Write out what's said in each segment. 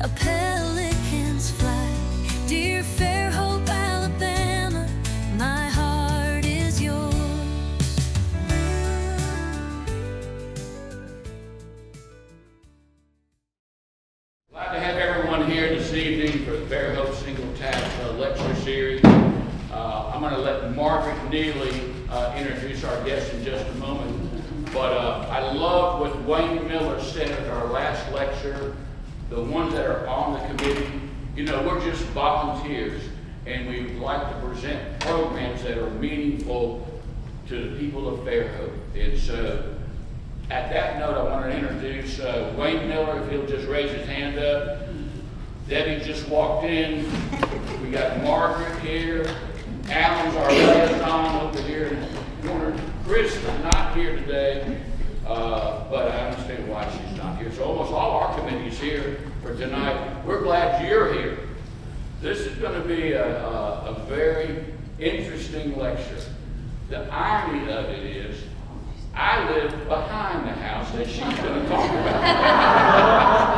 a pelican's flight. Dear Fairhope, Alabama, my heart is yours. Glad to have everyone here this evening for the Fairhope Single Tax Lecture Series. I'm going to let Margaret Neely introduce our guest in just a moment. But I love what Wayne Miller said at our last lecture. The ones that are on the committee, you know, we're just volunteers, and we would like to present programs that are meaningful to the people of Fairhope. And so, at that note, I want to introduce Wayne Miller, if he'll just raise his hand up. Debbie just walked in. We got Margaret here. Alan's our liaison over here in the corner. Chris is not here today, but I understand why she's not here. So almost all our committee's here for tonight. We're glad you're here. This is going to be a very interesting lecture. The irony of it is, I live behind the house that she's going to talk about.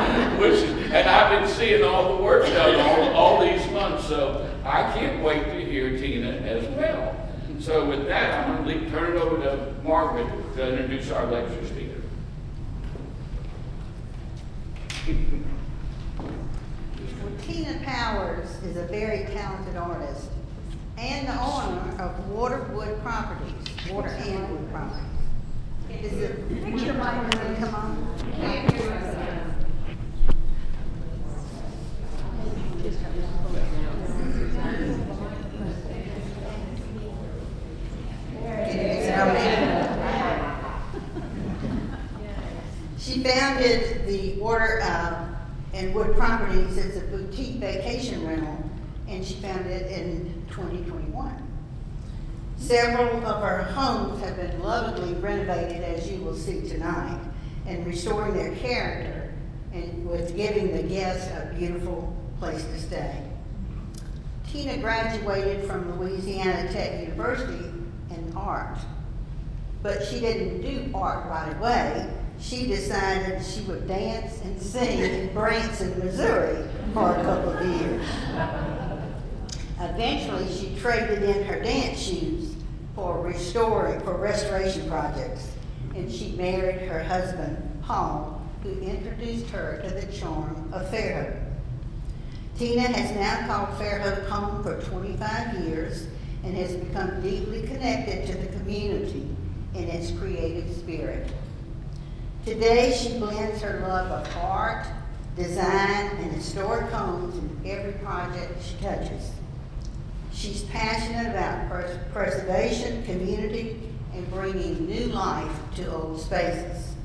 And I've been seeing all the work done all these months, so I can't wait to hear Tina as well. So with that, I'm going to turn it over to Margaret to introduce our lecture speaker. Well, Tina Powers is a very talented artist and the owner of Water and Wood Properties. Is it picture mic going to come on? She founded the Water and Wood Properties as a boutique vacation rental, and she founded it in 2021. Several of her homes have been lovingly renovated, as you will see tonight, and restoring their character and with giving the guests a beautiful place to stay. Tina graduated from Louisiana Tech University in art, but she didn't do art right away. She decided she would dance and sing in Branson, Missouri for a couple of years. Eventually, she traded in her dance shoes for restoration projects, and she married her husband, Paul, who introduced her to the charm of Fairhope. Tina has now called Fairhope home for 25 years and has become deeply connected to the community in its creative spirit. Today, she blends her love of art, design, and historic homes in every project she touches. She's passionate about preservation, community, and bringing new life to old spaces.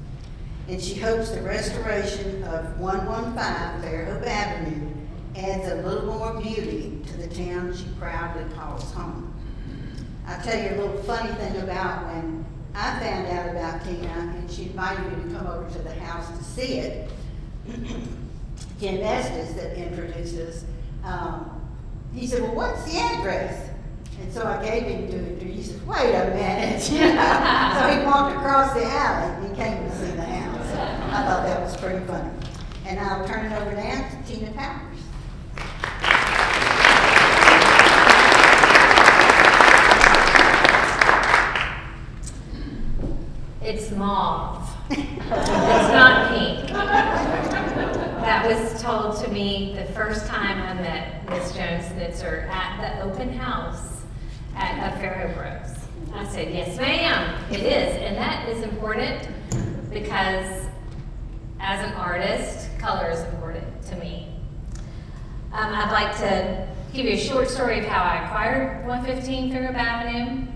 And she hopes the restoration of 115 Fairhope Avenue adds a little more beauty to the town she proudly calls home. I'll tell you a little funny thing about when I found out about Tina, and she invited me to come over to the house to see it. Jim Estes, that introduced us, he said, well, what's the address? And so I gave him to it. He said, wait a minute. So he walked across the alley and he came to see the house. So I thought that was pretty funny. And I'll turn it over now to Tina Powers. It's mauve. It's not pink. That was told to me the first time I met Miss Jones Schnitzer at the open house at Fairhope Rose. I said, yes ma'am, it is. And that is important because as an artist, color is important to me. I'd like to give you a short story of how I acquired 115 Fairhope Avenue.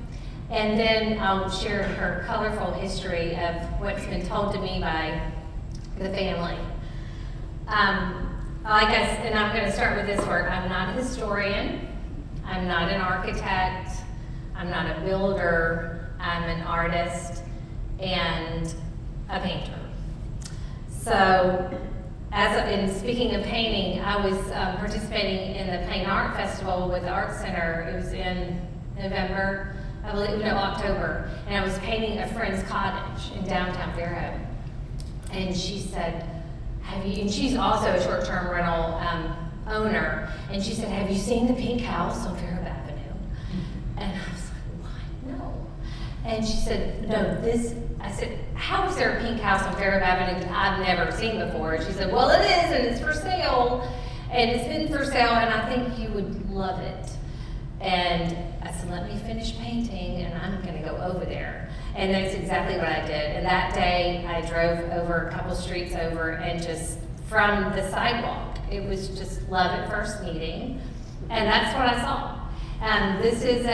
And then I'll share her colorful history of what's been told to me by the family. And I'm going to start with this work. I'm not a historian. I'm not an architect. I'm not a builder. I'm an artist and a painter. So, in speaking of painting, I was participating in the Plain Art Festival with the Art Center. It was in November. I believe, no, October, and I was painting a friend's cottage in downtown Fairhope. And she said, and she's also a short-term rental owner, and she said, have you seen the pink house on Fairhope Avenue? And I was like, what? No. And she said, no, I said, how is there a pink house on Fairhope Avenue that I've never seen before? And she said, well, it is, and it's for sale. And it's been for sale, and I think you would love it. And I said, let me finish painting, and I'm gonna go over there. And that's exactly what I did. And that day, I drove over a couple streets over, and just from the sidewalk, it was just love at first meeting. And that's what I saw. This is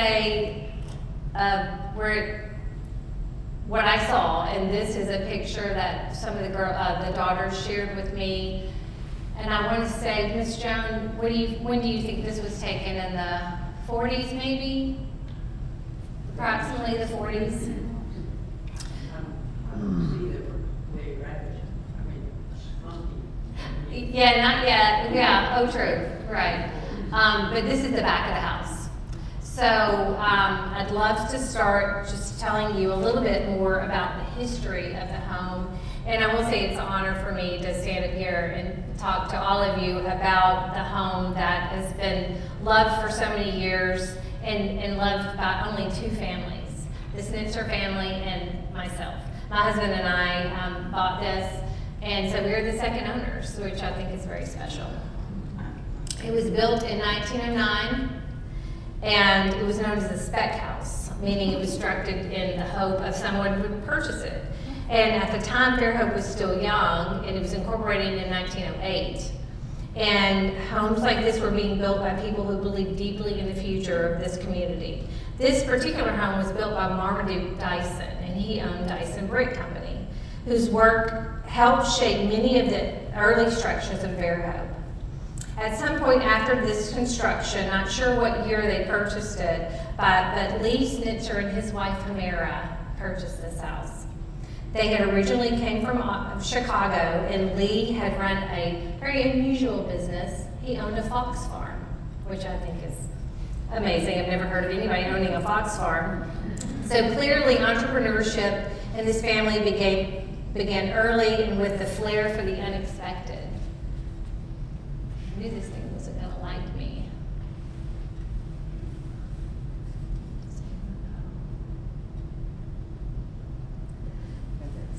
what I saw, and this is a picture that some of the daughters shared with me. And I want to say, Miss Joan, when do you think this was taken? In the 40s, maybe? Approximately the 40s? Yeah, not yet. Yeah, oh, true, right. But this is the back of the house. So I'd love to start just telling you a little bit more about the history of the home. And I will say it's an honor for me to stand up here and talk to all of you about the home that has been loved for so many years and loved by only two families, the Schnitzer family and myself. My husband and I bought this, and so we're the second owners, which I think is very special. It was built in 1909, and it was known as a spec house, meaning it was constructed in the hope of someone would purchase it. And at the time, Fairhope was still young, and it was incorporated in 1908. And homes like this were being built by people who believed deeply in the future of this community. This particular home was built by Marmaduke Dyson, and he owned Dyson Brick Company, whose work helped shape many of the early structures of Fairhope. At some point after this construction, not sure what year they purchased it, but Lee Schnitzer and his wife Hamera purchased this house. They had originally came from Chicago, and Lee had run a very unusual business. He owned a fox farm, which I think is amazing. I've never heard of anybody owning a fox farm. So clearly entrepreneurship in this family began early and with the flair for the unexpected. I knew this thing wasn't gonna like me.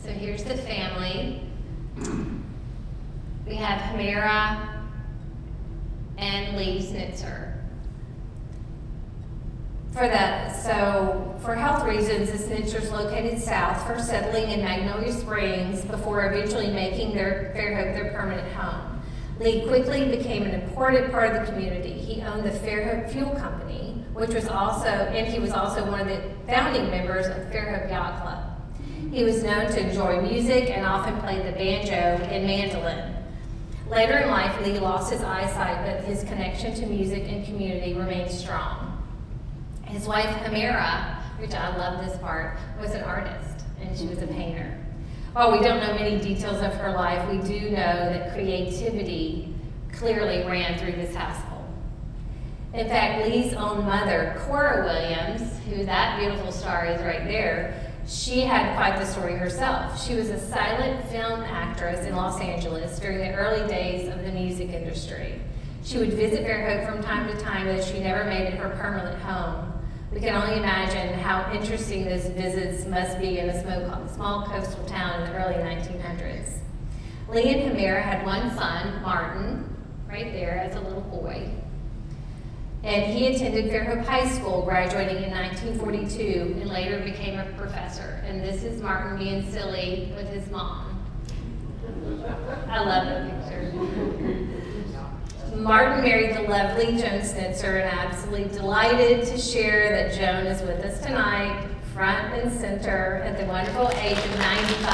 So here's the family. We have Hamera and Lee Schnitzer. For health reasons, the Schnitzers located south, first settling in Magnolia Springs before eventually making Fairhope their permanent home. Lee quickly became an important part of the community. He owned the Fairhope Fuel Company, and he was also one of the founding members of Fairhope Yacht Club. He was known to enjoy music and often played the banjo and mandolin. Later in life, Lee lost his eyesight, but his connection to music and community remained strong. His wife, Hamera, which I love this part, was an artist, and she was a painter. While we don't know many details of her life, we do know that creativity clearly ran through this household. In fact, Lee's own mother, Cora Williams, who that beautiful star is right there, she had quite the story herself. She was a silent film actress in Los Angeles during the early days of the music industry. She would visit Fairhope from time to time, though she never made it her permanent home. We can only imagine how interesting those visits must be in a small coastal town in the early 1900s. Lee and Hamera had one son, Martin, right there as a little boy. And he attended Fairhope High School, graduating in 1942, and later became a professor. And this is Martin being silly with his mom. I love that picture. Martin married the lovely Joan Schnitzer, and I'm absolutely delighted to share that Joan is with us tonight, front and center, at the wonderful age of 95.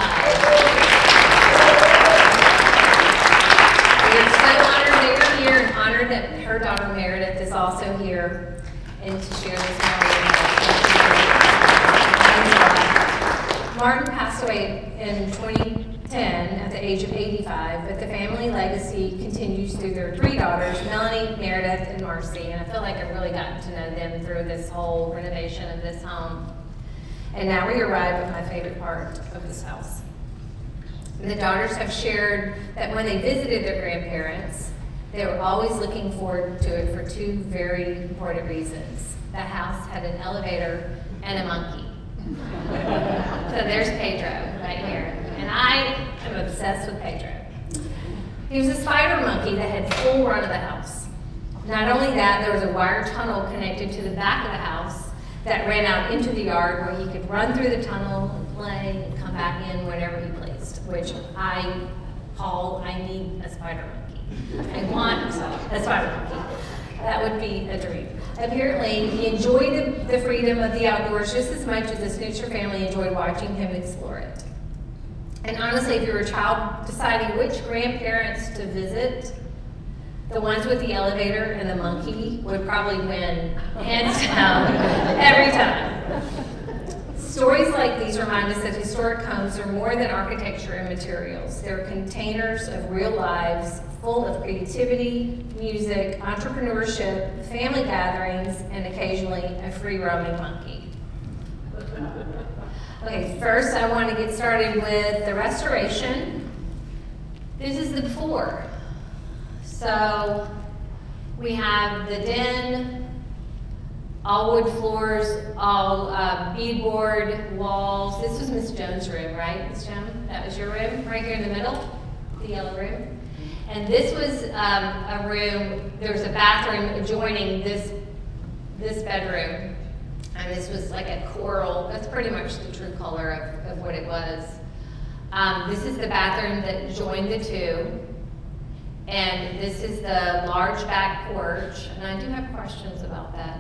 We're so honored that you're here, and honored that her daughter Meredith is also here, and to share this memory. Martin passed away in 2010 at the age of 85, but the family legacy continues through their three daughters, Melanie, Meredith, and Marcy, and I feel like I've really gotten to know them through this whole renovation of this home. And now we arrive at my favorite part of this house. The daughters have shared that when they visited their grandparents, they were always looking forward to it for two very important reasons. The house had an elevator and a monkey. So there's Pedro right here. And I am obsessed with Pedro. He was a spider monkey that had full run of the house. Not only that, there was a wire tunnel connected to the back of the house that ran out into the yard where he could run through the tunnel and play and come back in whenever he pleased, which Paul, I need a spider monkey. I want a spider monkey. That would be a dream. Apparently, he enjoyed the freedom of the outdoors just as much as the Schnitzer family enjoyed watching him explore it. And honestly, if you were a child deciding which grandparents to visit, the ones with the elevator and the monkey would probably win, hands down, every time. Stories like these remind us that historic homes are more than architecture and materials. They're containers of real lives full of creativity, music, entrepreneurship, family gatherings, and occasionally a free-roaming monkey. Okay, first I want to get started with the restoration. This is the before. So we have the den, all wood floors, all beadboard walls. This was Miss Jones' room, right, Miss Jones? That was your room, right here in the middle, the yellow room. And this was a room, there was a bathroom adjoining this bedroom. And this was like a coral, that's pretty much the true color of what it was. This is the bathroom that joined the two. And this is the large back porch, and I do have questions about that.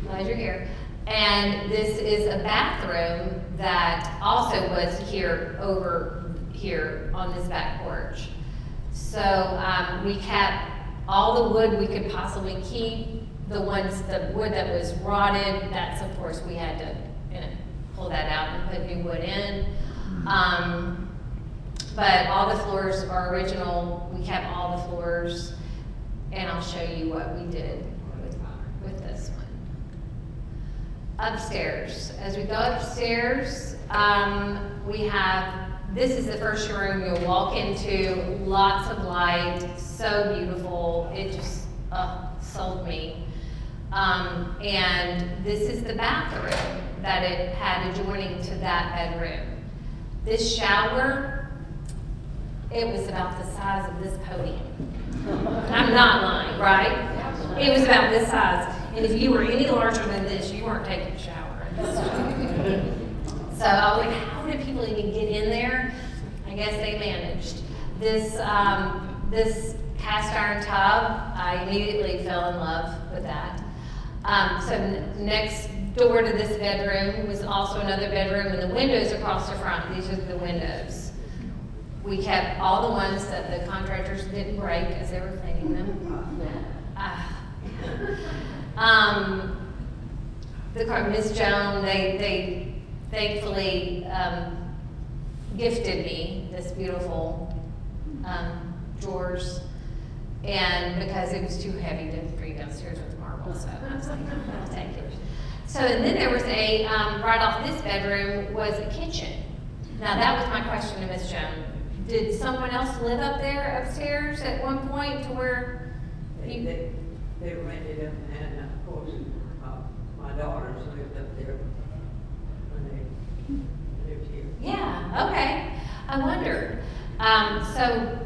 Glad you're here. And this is a bathroom that also was here over here on this back porch. So we kept all the wood we could possibly keep. The wood that was rotted, that's of course we had to pull that out and put new wood in. But all the floors are original. We kept all the floors, and I'll show you what we did with this one. Upstairs. As we go upstairs, we have, this is the first room you'll walk into, lots of light, so beautiful. It just sold me. And this is the bathroom that it had adjoining to that bedroom. This shower, it was about the size of this podium. I'm not lying, right? It was about this size. And if you were any larger than this, you weren't taking a shower. So I was like, how did people even get in there? I guess they managed. This cast iron tub, I immediately fell in love with that. So next door to this bedroom was also another bedroom, and the windows across the front, these are the windows. We kept all the ones that the contractors didn't break as they were cleaning them. Miss Joan, they thankfully gifted me this beautiful drawers, and because it was too heavy to bring downstairs with marble, so I was like, I'll take it. So and then there was a right off this bedroom was a kitchen. Now that was my question to Miss Joan. Did someone else live up there upstairs at one point to where They rented them, and of course, my daughters lived up there when they lived here. Yeah, okay. I wondered. So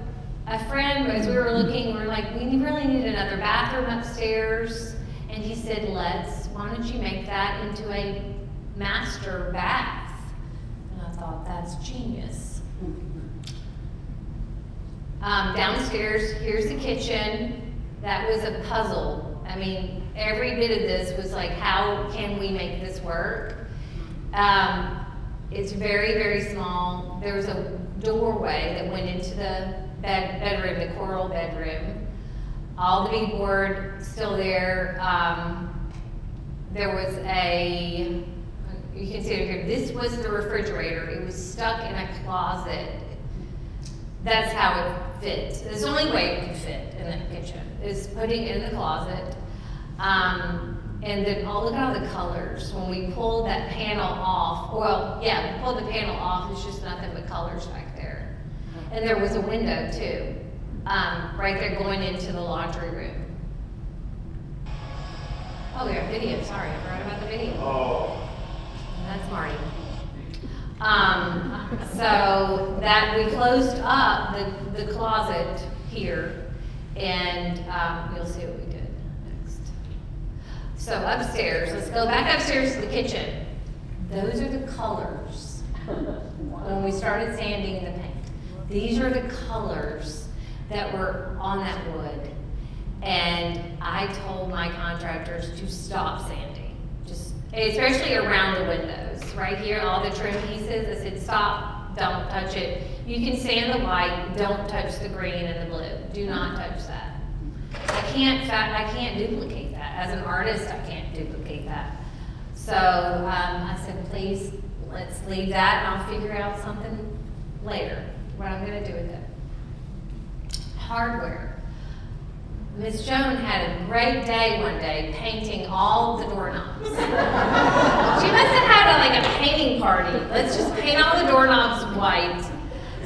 a friend, as we were looking, we were like, we really need another bathroom upstairs. And he said, why don't you make that into a master bath? And I thought, that's genius. Downstairs, here's the kitchen. That was a puzzle. I mean, every bit of this was like, how can we make this work? It's very, very small. There was a doorway that went into the bedroom, the coral bedroom. All the beadboard still there. There was you can see it here. This was the refrigerator. It was stuck in a closet. That's how it fit. It's the only way it could fit in the kitchen, is putting it in the closet. And then, look at all the colors. When we pulled that panel off, we pulled the panel off, it's just nothing but colors back there. And there was a window too, right there going into the laundry room. Oh, we have video, sorry, I forgot about the video. Oh. That's Marty. So that we closed up the closet here, and you'll see what we did next. So upstairs, let's go back upstairs to the kitchen. Those are the colors when we started sanding the paint. These are the colors that were on that wood. And I told my contractors to stop sanding, just especially around the windows. Right here, all the trim pieces, I said, stop, don't touch it. You can sand the white, don't touch the green and the blue. Do not touch that. I can't duplicate that. As an artist, I can't duplicate that. So I said, please, let's leave that and I'll figure out something later, what I'm gonna do with it. Hardware. Miss Joan had a great day one day painting all the doorknobs. She must have had like a painting party. Let's just paint all the doorknobs white.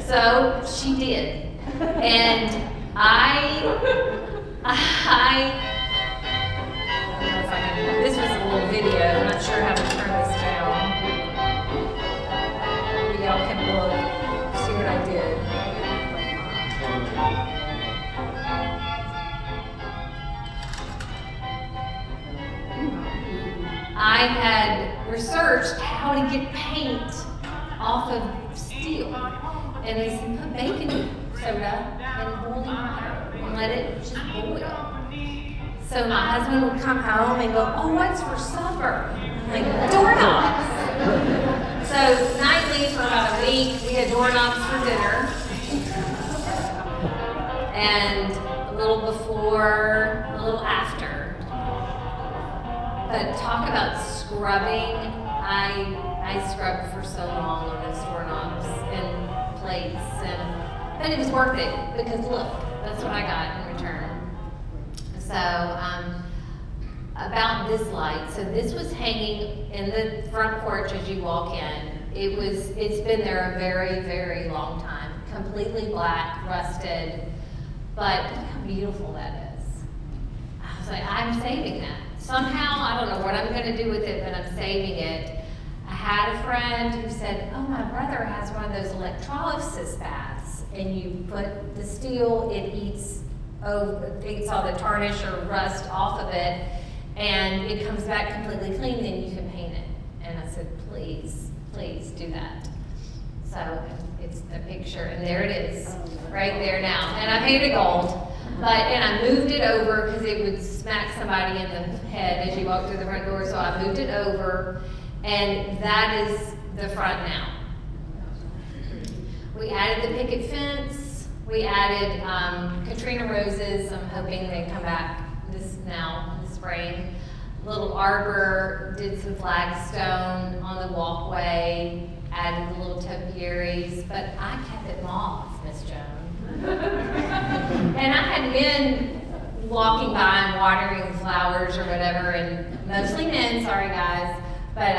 So she did. And I don't know if I can, this was a little video. I'm not sure how to turn this down. Maybe y'all can look, see what I did. I had researched how to get paint off of steel. And they said, put baking soda in boiling water and let it just boil. So my husband would come home and go, oh, what's for supper? I'm like, doorknobs. So nightly for about a week, we had doorknobs for dinner. And a little before, a little after. But talk about scrubbing. I scrubbed for so long on those doorknobs and plates, but it was worth it because look, that's what I got in return. So about this light, so this was hanging in the front porch as you walk in. It's been there a very, very long time, completely black, rusted, but look how beautiful that is. I was like, I'm saving that. Somehow, I don't know what I'm going to do with it, but I'm saving it. I had a friend who said, oh, my brother has one of those electrolysis baths, and you put the steel, it eats all the tarnish or rust off of it, and it comes back completely clean, then you can paint it. And I said, please, please do that. So it's the picture, and there it is, right there now. And I painted it gold. And I moved it over because it would smack somebody in the head as you walk through the front door. So I moved it over, and that is the front now. We added the picket fence. We added Katrina roses. I'm hoping they come back this spring. Little arbor, did some flagstone on the walkway, added the little topiaries, but I kept it mauve, Miss Joan. And I had men walking by and watering flowers or whatever, and mostly men, sorry guys, but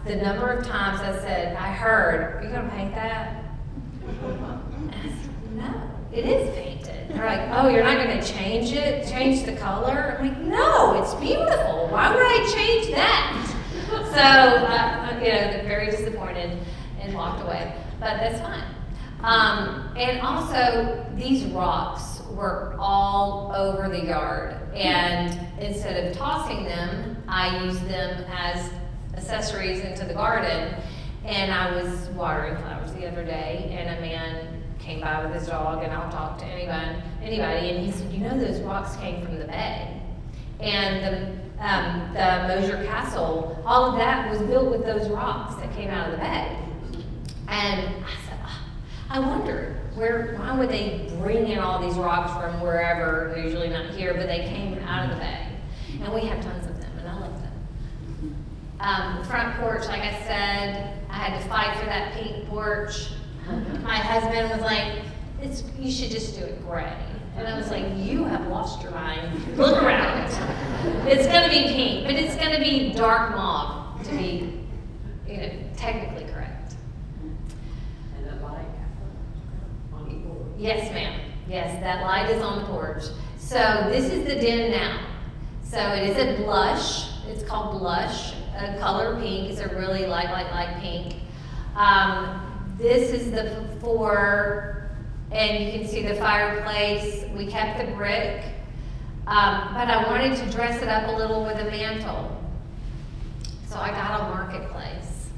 the number of times I said, I heard, are you gonna paint that? And I said, no, it is painted. They're like, oh, you're not gonna change it, change the color? I'm like, no, it's beautiful. Why would I change that? So, they're very disappointed and walked away, but that's fine. And also, these rocks were all over the yard. And instead of tossing them, I used them as accessories into the garden. And I was watering flowers the other day, and a man came by with his dog, and I'll talk to anybody, and he said, you know, those rocks came from the bay. And the Mosier Castle, all of that was built with those rocks that came out of the bay. And I said, I wonder, why would they bring in all these rocks from wherever, they're usually not here, but they came out of the bay. And we have tons of them, and I love them. The front porch, like I said, I had to fight for that pink porch. My husband was like, you should just do it gray. And I was like, you have lost your mind. Look around. It's gonna be pink, but it's gonna be dark mauve to be, technically correct. And the light is on the porch. So this is the den now. So it is a blush. It's called blush, a color pink. It's a really light pink. This is the before, and you can see the fireplace. We kept the brick, but I wanted to dress it up a little with a mantle. So I got a Marketplace,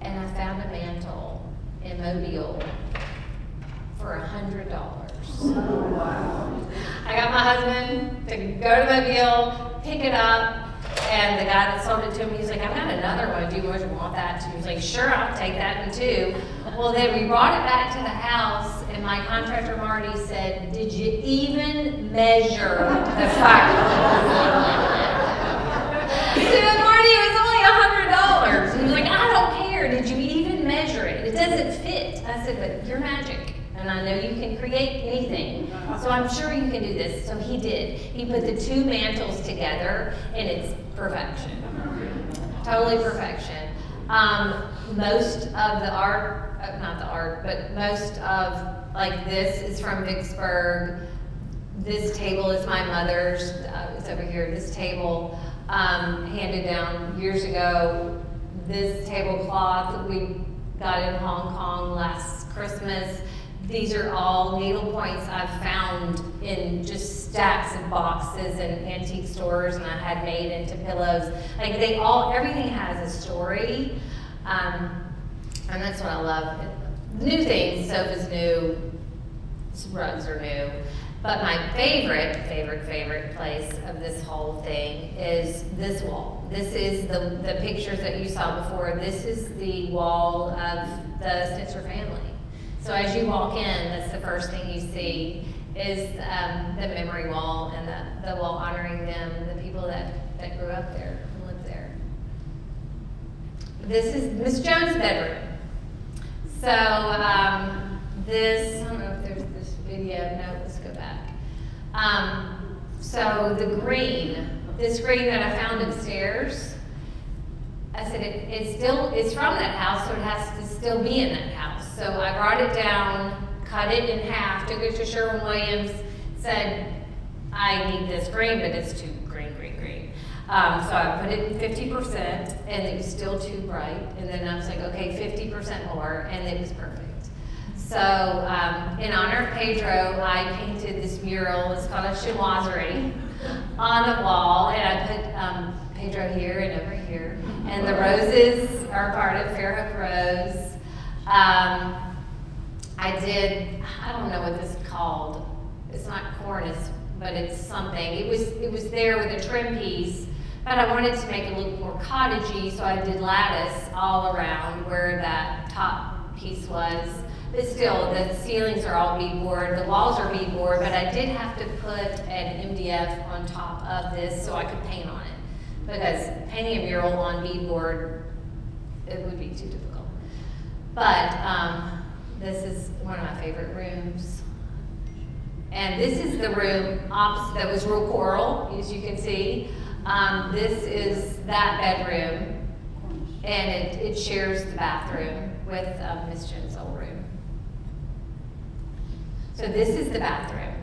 and I found a mantle in Mobile for $100. I got my husband to go to Mobile, pick it up, and the guy that sold it to me, he's like, I've got another one. Do you want that too? He was like, sure, I'll take that one too. Well, then we brought it back to the house, and my contractor Marty said, did you even measure the fireplace? He said, Marty, it was only $100. He was like, I don't care. Did you even measure it? It doesn't fit. I said, but you're magic, and I know you can create anything. So I'm sure you can do this. So he did. He put the two mantles together, and it's perfection. Totally perfection. Most of the art, not the art, but most of like this is from Vicksburg. This table is my mother's. It's over here. This table handed down years ago. This tablecloth that we got in Hong Kong last Christmas. These are all needle points I've found in just stacks of boxes and antique stores, and I had made into pillows. Like everything has a story, and that's what I love. New things, sofa's new, rugs are new, but my favorite place of this whole thing is this wall. This is the pictures that you saw before. This is the wall of the Schnitzer family. So as you walk in, that's the first thing you see is the memory wall and the wall honoring them, the people that grew up there and lived there. This is Miss Jones' bedroom. So this, I don't know if there's this video. No, let's go back. So this green that I found upstairs, I said it's from that house, so it has to still be in that house. So I brought it down, cut it in half, took it to Sherwin-Williams, said, I need this green, but it's too green. So I put it 50%, and it was still too bright. And then I was like, okay, 50% more, and it was perfect. So in honor of Pedro, I painted this mural. It's called a chinoiserie on the wall, and I put Pedro here and over here. And the roses are part of Fairhope Rose. I don't know what this is called. It's not cornice, but it's something. It was there with a trim piece, but I wanted to make it look more cottagey, so I did lattice all around where that top piece was. But still, the ceilings are all beadboard, the walls are beadboard, but I did have to put an MDF on top of this so I could paint on it. Because painting a mural on beadboard, it would be too difficult. But this is one of my favorite rooms. And this is the room opposite that was real coral, as you can see. This is that bedroom, and it shares the bathroom with Miss Jones' old room. So this is the bathroom.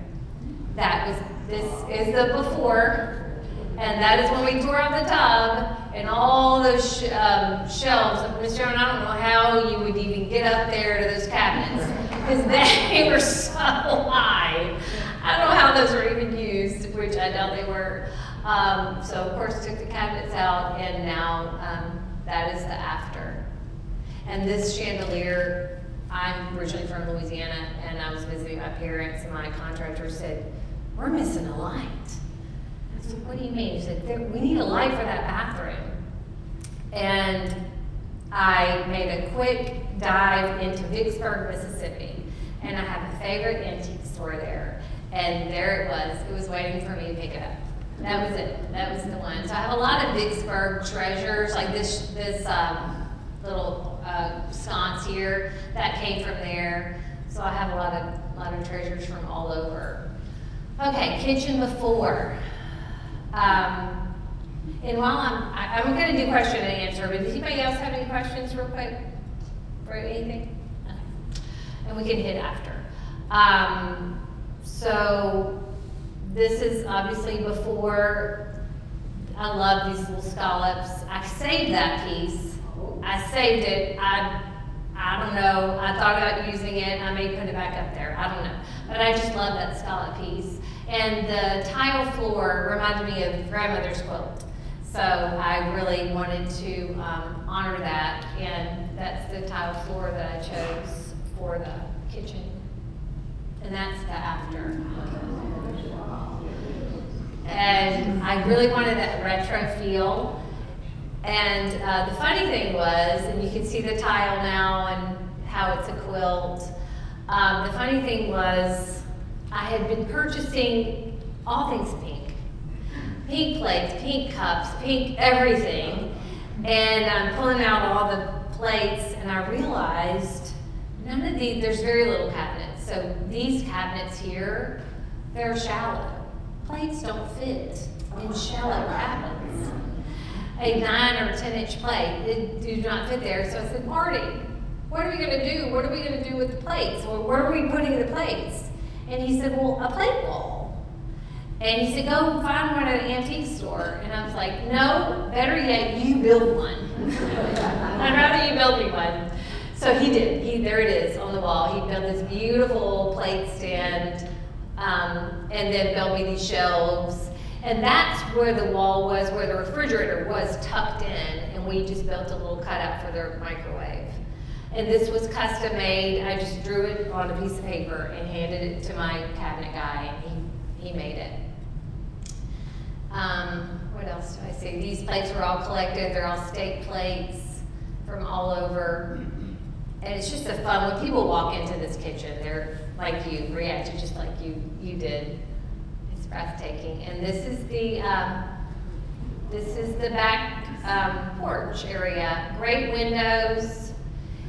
This is the before, and that is when we tore out the tub and all those shelves. Miss Jones, I don't know how you would even get up there to those cabinets because they were so high. I don't know how those were even used, which I doubt they were. So of course took the cabinets out, and now that is the after. And this chandelier, I'm originally from Louisiana, and I was visiting my parents, and my contractor said, we're missing a light. I said, what do you mean? He said, we need a light for that bathroom. And I made a quick dive into Vicksburg, Mississippi, and I have a favorite antique store there. And there it was. It was waiting for me to pick it up. That was it. That was the one. So I have a lot of Vicksburg treasures, like this little sconce here that came from there. So I have a lot of treasures from all over. Okay, kitchen before. And while I'm going to do question and answer, but does anybody else have any questions real quick for anything? Okay. And we can hit after. So this is obviously before. I love these little scallops. I saved that piece. I saved it. I don't know. I thought about using it. I may put it back up there. I don't know. But I just love that scallop piece. And the tile floor reminded me of grandmother's quilt. So I really wanted to honor that. And that's the tile floor that I chose for the kitchen. And that's the after. And I really wanted that retro feel. And the funny thing was, and you can see the tile now and how it's a quilt. The funny thing was, I had been purchasing all things pink. Pink plates, pink cups, pink everything. And I'm pulling out all the plates and I realized none of these, there's very little cabinets. So these cabinets here, they're shallow. Plates don't fit in shallow cabinets. A 9 or 10-inch plate, it do not fit there. So I said, Marty, what are we gonna do? What are we gonna do with the plates? Or where are we putting the plates? And he said, well, a plate wall. And he said, go find one at an antique store. And I was like, no, better yet, you build one. I'd rather you build me one. So he did. There it is on the wall. He built this beautiful plate stand, and then built me these shelves. And that's where the wall was, where the refrigerator was tucked in, and we just built a little cutout for the microwave. And this was custom made. I just drew it on a piece of paper and handed it to my cabinet guy, and he made it. What else do I say? These plates were all collected. They're all steak plates from all over. And it's just a fun, when people walk into this kitchen, they're like you, reacted just like you did. It's breathtaking. And this is the back porch area. Great windows,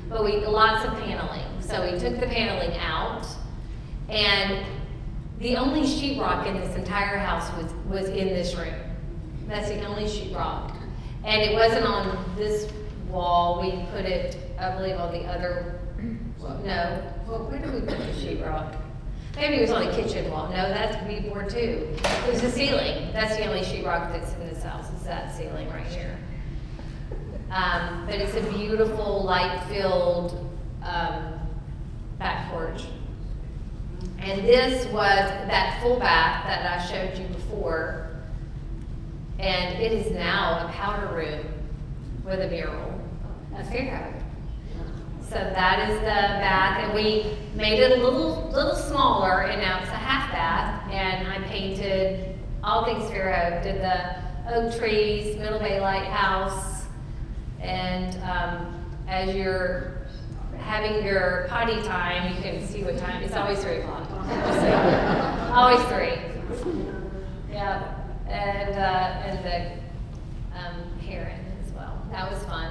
but lots of paneling. So we took the paneling out, and the only sheetrock in this entire house was in this room. That's the only sheetrock. And it wasn't on this wall. We put it, I believe, on the other, no. Well, where did we put the sheetrock? Maybe it was on the kitchen wall. No, that's B-board too. It was the ceiling. That's the only sheetrock that's in this house, is that ceiling right here. But it's a beautiful, light-filled back porch. And this was that full bath that I showed you before. And it is now a powder room with a mural of Fairhope. So that is the bath, and we made it a little smaller, and now it's a half bath. And I painted all things Fairhope, did the oak trees, Middle Bay Lighthouse, and as you're having your potty time, you can see what time. It's always 3 o'clock. Always 3. Yeah, and the heron as well. That was fun.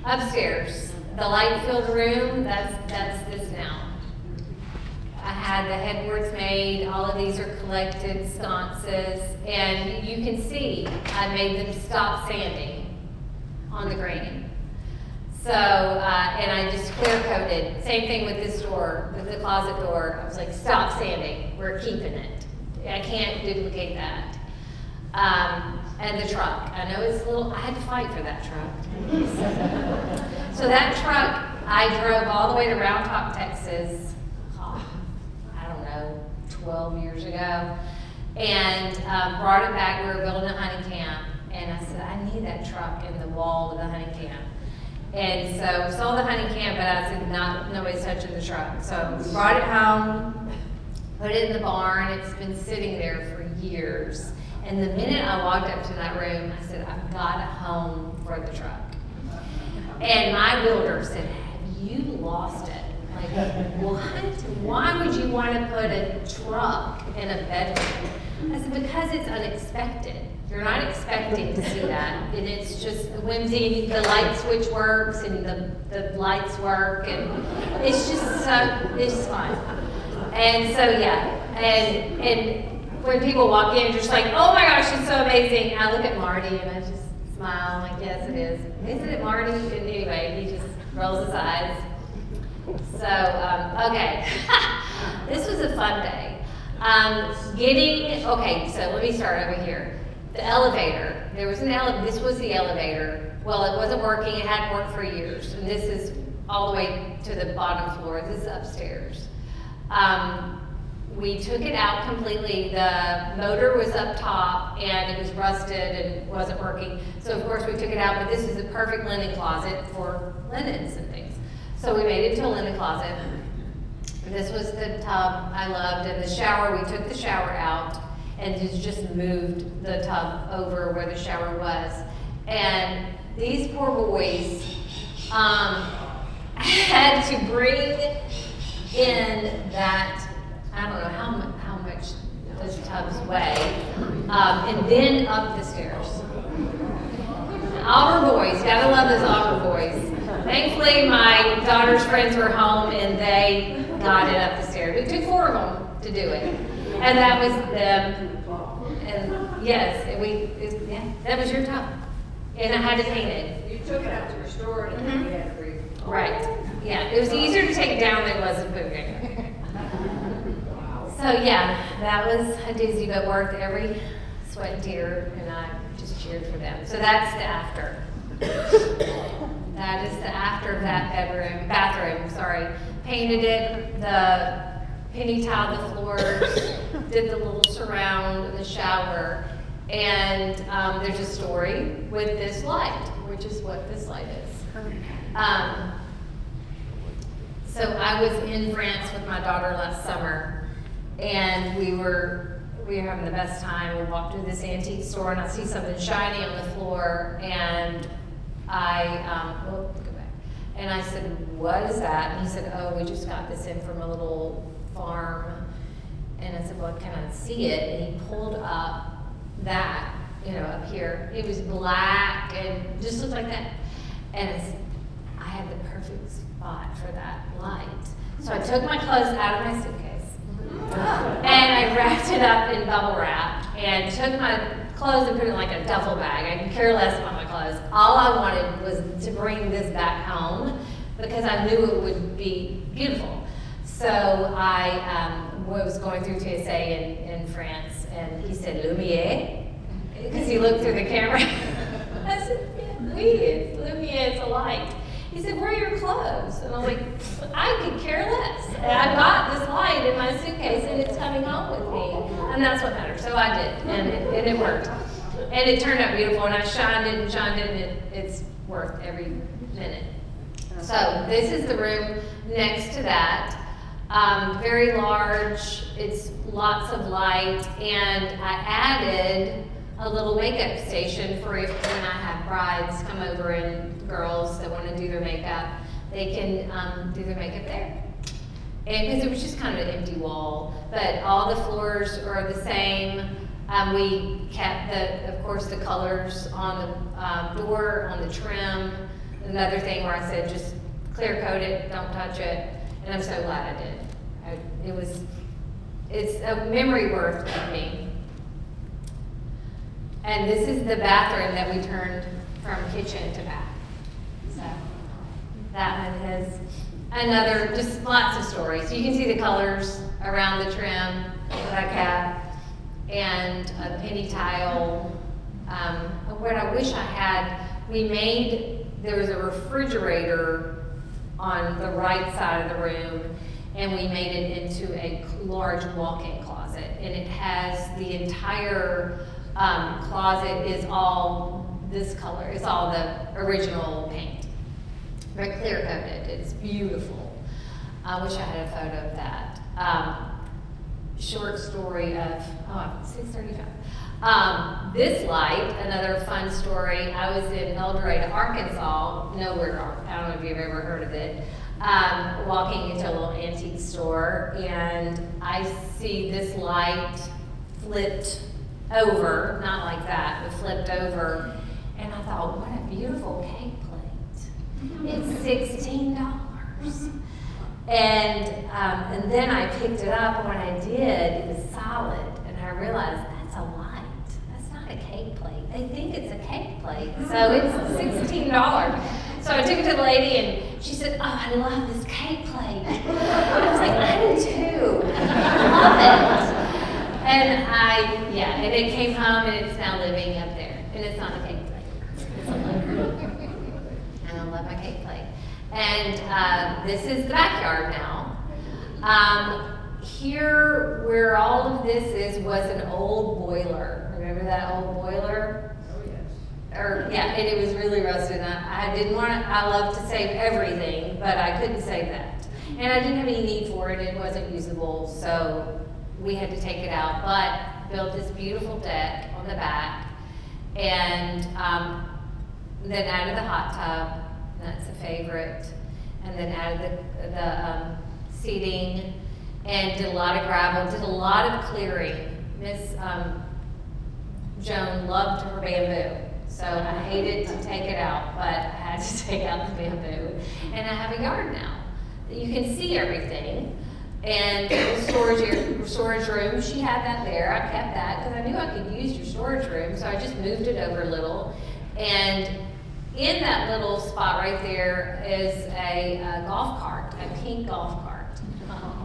Upstairs, the light-filled room. That's this now. I had the headboards made. All of these are collected sconces, and you can see I made them stop sanding on the green. So, and I just clear coated. Same thing with this door, with the closet door. I was like, stop sanding. We're keeping it. I can't duplicate that. And the truck. I know it's a little, I had to fight for that truck. So that truck, I drove all the way to Round Top, Texas, I don't know, 12 years ago, and brought it back. We were building a honey camp, and I said, I need that truck in the wall of the honey camp. And so we saw the honey camp, but I said, nobody's touching the truck. So we brought it home, put it in the barn. It's been sitting there for years. And the minute I walked up to that room, I said, I've got a home for the truck. And my builder said, have you lost it? Like, what? Why would you want to put a truck in a bedroom? I said, because it's unexpected. You're not expecting to see that. And it's just whimsy. The light switch works and the lights work. And it's just it's fun. And so, yeah. And when people walk in, you're just like, oh my gosh, it's so amazing. And I look at Marty and I just smile. I'm like, yes, it is. Isn't it, Marty? And anyway, he just rolls his eyes. So, okay. This was a fun day. Okay, so let me start over here. The elevator, this was the elevator. Well, it wasn't working, it hadn't worked for years. And this is all the way to the bottom floor, this is upstairs. We took it out completely. The motor was up top and it was rusted and wasn't working. So of course we took it out, but this is a perfect linen closet for linens and things. So we made it to a linen closet. This was the tub I loved, and the shower, we took the shower out and just moved the tub over where the shower was. And these poor boys had to bring in that, I don't know how much those tubs weigh, and then up the stairs. Auburn boys, gotta love those Auburn boys. Thankfully, my daughter's friends were home and they got it up the stairs. It took 4 of them to do it, and that was them. And yes, that was your tub, and I had to paint it. You took it out to restore it and then you had to Right. Yeah, it was easier to take down than it was to put it. So yeah, that was a doozy, but worth every sweat and tear, and I just cheered for them. So that's the after. That is the after of that bathroom, sorry. Painted it, the penny tiled the floors, did the little surround in the shower, and there's a story with this light, which is what this light is. So I was in France with my daughter last summer, and we were having the best time. We walked through this antique store, and I see something shiny on the floor, and go back. And I said, "What is that?" And he said, "Oh, we just got this in from a little farm." And I said, "Well, can I see it?" And he pulled up that, up here. It was black and just looked like that. And I had the perfect spot for that light. So I took my clothes out of my suitcase and I wrapped it up in bubble wrap and took my clothes and put it in like a duffel bag. I could care less about my clothes. All I wanted was to bring this back home because I knew it would be beautiful. So I was going through TSA in France, and he said, "Lumiere?" Because he looked through the camera. I said, "Yeah, oui, it's Lumiere, it's a light." He said, "Where are your clothes?" And I was like, "I could care less. And I got this light in my suitcase, and it's coming home with me." And that's what matters. So I did, and it worked. And it turned out beautiful, and I shined it, and it's worth every minute. So this is the room next to that. Very large, it's lots of light, and I added a little makeup station for when I have brides come over and girls that want to do their makeup, they can do their makeup there. And because it was just kind of an empty wall, but all the floors are the same. We kept of course, the colors on the door, on the trim. Another thing where I said just clear coat it, don't touch it, and I'm so glad I did. It's a memory worth to me. And this is the bathroom that we turned from kitchen to bath. So that one has just lots of stories. You can see the colors around the trim that I kept, and a penny tile. What I wish I had, there was a refrigerator on the right side of the room, and we made it into a large walk-in closet. And it has the entire closet is all this color. It's all the original paint. Very clear coated. It's beautiful. I wish I had a photo of that. Short story of 6:35. This light, another fun story. I was in El Dorado, Arkansas. I don't know if you've ever heard of it. Walking into a little antique store, and I see this light flipped over, not like that, but flipped over, and I thought, what a beautiful cake plate. It's $16. And then I picked it up, and when I did, it was solid, and I realized that's a light. That's not a cake plate. They think it's a cake plate, so it's $16. So I took it to the lady, She said, oh, I love this cake plate. I was like, I do too. I love it. And it came home and it's now living up there. And it's not a cake plate. It's a living. And I love my cake plate. And this is the backyard now. Here, where all of this is, was an old boiler. Remember that old boiler? And it was really rusted. I didn't want to, I love to save everything, but I couldn't save that. And I didn't have any need for it. It wasn't usable, so we had to take it out. But built this beautiful deck on the back, and then added the hot tub. That's a favorite. And then added the seating, and did a lot of gravel, did a lot of clearing. Miss Joan loved her bamboo. So I hated to take it out, but I had to take out the bamboo. And I have a yard now. You can see everything. And the storage room, she had that there. I kept that because I knew I could use your storage room, so I just moved it over a little. And in that little spot right there is a golf cart, a pink golf cart,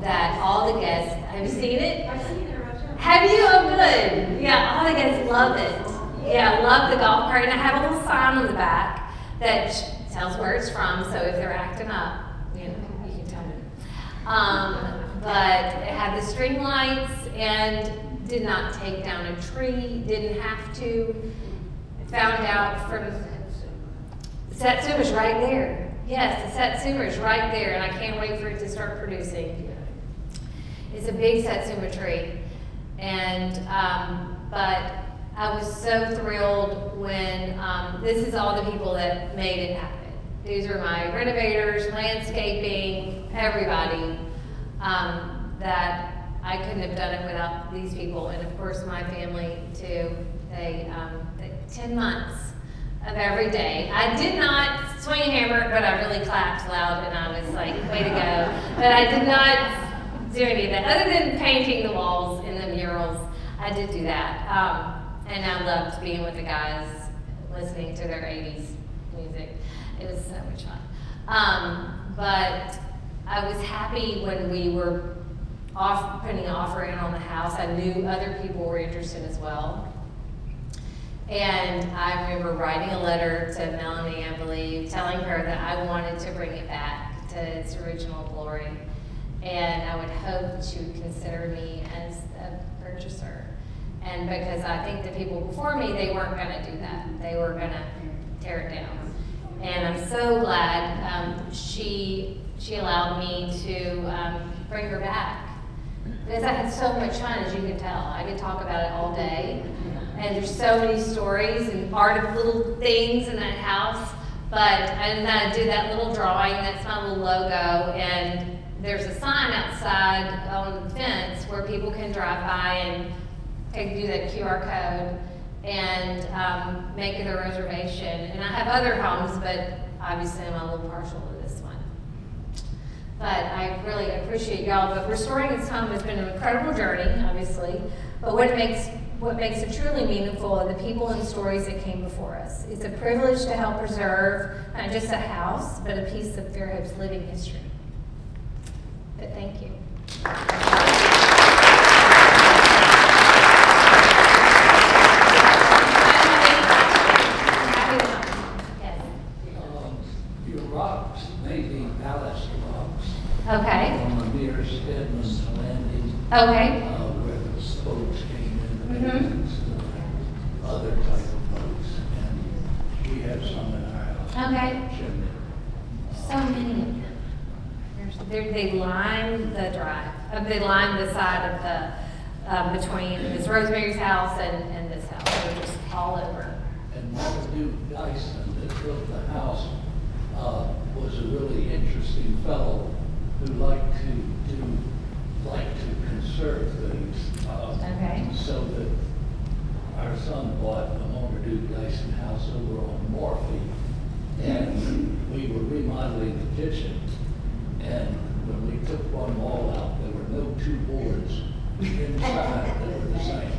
that all the guests, have you seen it? I've seen it right there. Have you? Oh, good. Yeah, all the guests love it. Yeah, love the golf cart. And I have a little sign on the back that tells where it's from, so if they're acting up, you can tell me. But it had the string lights and did not take down a tree, didn't have to. Found out from the Satsuma's right there. Yes, the Satsuma's right there, and I can't wait for it to start producing. It's a big Satsuma tree, and but I was so thrilled when this is all the people that made it happen. These are my renovators, landscaping, everybody. That I couldn't have done it without these people, and of course my family too. They 10 months of every day. I did not swing a hammer, but I really clapped loud, and I was like, way to go. But I did not do any of that, other than painting the walls and the murals. I did do that. And I loved being with the guys, listening to their 80s music. It was so much fun. But I was happy when we were putting an offer in on the house. I knew other people were interested as well. And I remember writing a letter to Melanie, I believe, telling her that I wanted to bring it back to its original glory. And I would hope that she would consider me as a purchaser. And because I think the people before me, they weren't going to do that. They were going to tear it down. And I'm so glad she allowed me to bring her back. Because I had so much fun, as you can tell. I could talk about it all day. And there's so many stories and art of little things in that house. And I did that little drawing, that's my little logo. And there's a sign outside on the fence where people can drive by and do that QR code and make it a reservation. And I have other homes, but obviously I'm a little partial to this one. But I really appreciate y'all. But restoring this home has been an incredible journey, obviously. But what makes it truly meaningful are the people and stories that came before us. It's a privilege to help preserve not just a house, but a piece of Fairhope's living history. But thank you. Your rocks may be ballast rocks. Okay. On the near Stedman's Landing, Okay. where the spokes came in, Mhm. and other type of boats, and we have some in our house. Okay. Chimney. So many of them. They line the drive. They line the side of the between Miss Rosemary's house and this house. They're just all over. And Marmaduke Dyson, that built the house, was a really interesting fellow who liked to conserve things. Okay. So that our son bought a Marmaduke Dyson house over on Morphy, and we were remodeling the kitchen. And when we took one wall out, there were no two boards inside that were the same.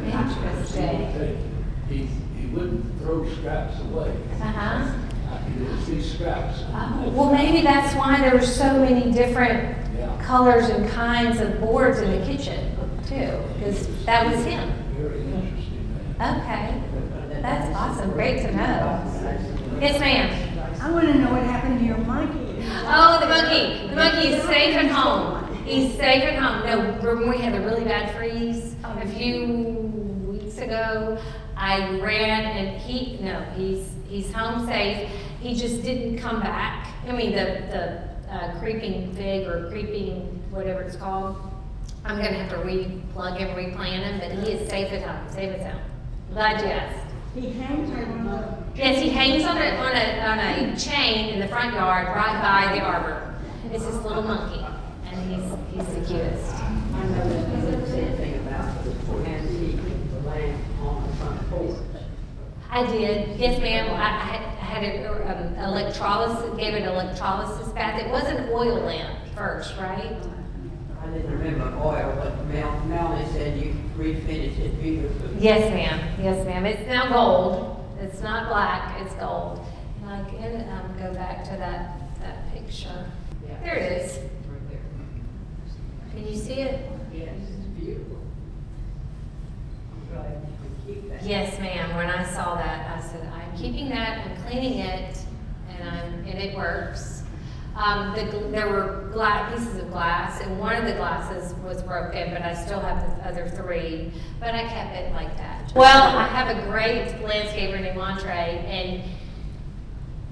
Interesting. He wouldn't throw scraps away. Uh-huh. I can There's these scraps. Well, maybe that's why there were so many different Yeah. colors and kinds of boards in the kitchen too, because that was him. Very interesting, man. Okay, that's awesome, great to know. Yes, ma'am. I want to know what happened to your monkey. Oh, the monkey. The monkey is safe at home. He's safe at home. No, remember we had a really bad freeze a few weeks ago? I ran and he's home safe. He just didn't come back. I mean, the creeping fig or creeping, whatever it's called. I'm gonna have to replug him, replant him, but he is safe at home, safe at home. Glad you asked. He hangs on the. Yes, he hangs on a chain in the front yard right by the arbor. It's this little monkey, and he's the cutest. I know that you didn't say anything about antique the lamp on the front porch. I did, yes ma'am, I had an electrolysis, gave it an electrolysis bath. It was an oil lamp first, right? I didn't remember oil, but Melanie said you refinished it beautifully. Yes ma'am, it's now gold. It's not black, it's gold. And I can go back to that picture. Yeah. There it is. Right there. Can you see it? Yes, it's beautiful. I'm glad you could keep that. Yes, ma'am. When I saw that, I said, I'm keeping that, I'm cleaning it, and it works. There were pieces of glass, and one of the glasses was broken, but I still have the other three, but I kept it like that. Well, I have a great landscaper named Montre, and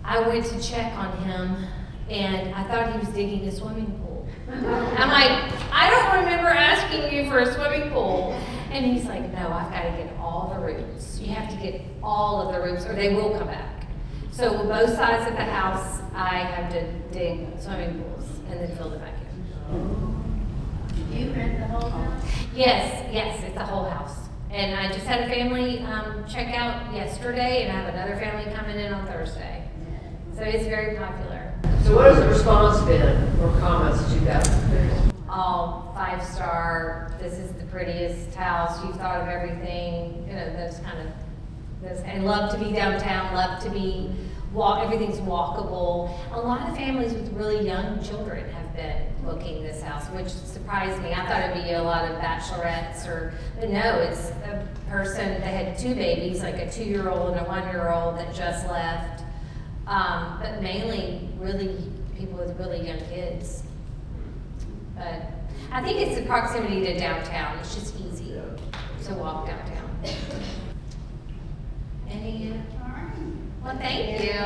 I went to check on him, and I thought he was digging a swimming pool. I'm like, I don't remember asking you for a swimming pool. And he's like, no, I've got to get all the roots. You have to get all of the roots or they will come back. So both sides of the house, I have to dig swimming pools and then fill them back in. Do you rent the whole house? Yes, it's the whole house. And I just had a family check out yesterday and I have another family coming in on Thursday. So it's very popular. So what has the response been or comments that you've gotten? All 5-star, this is the prettiest house, you've thought of everything, those kind of, and love to be downtown, love to be, everything's walkable. A lot of families with really young children have been looking this house, which surprised me. I thought it'd be a lot of bachelorettes but no, it's a person, they had 2 babies, like a 2-year-old and a 1-year-old that just left. But mainly really people with really young kids. But I think it's the proximity to downtown. It's just easy to walk downtown. Any? Well, thank you.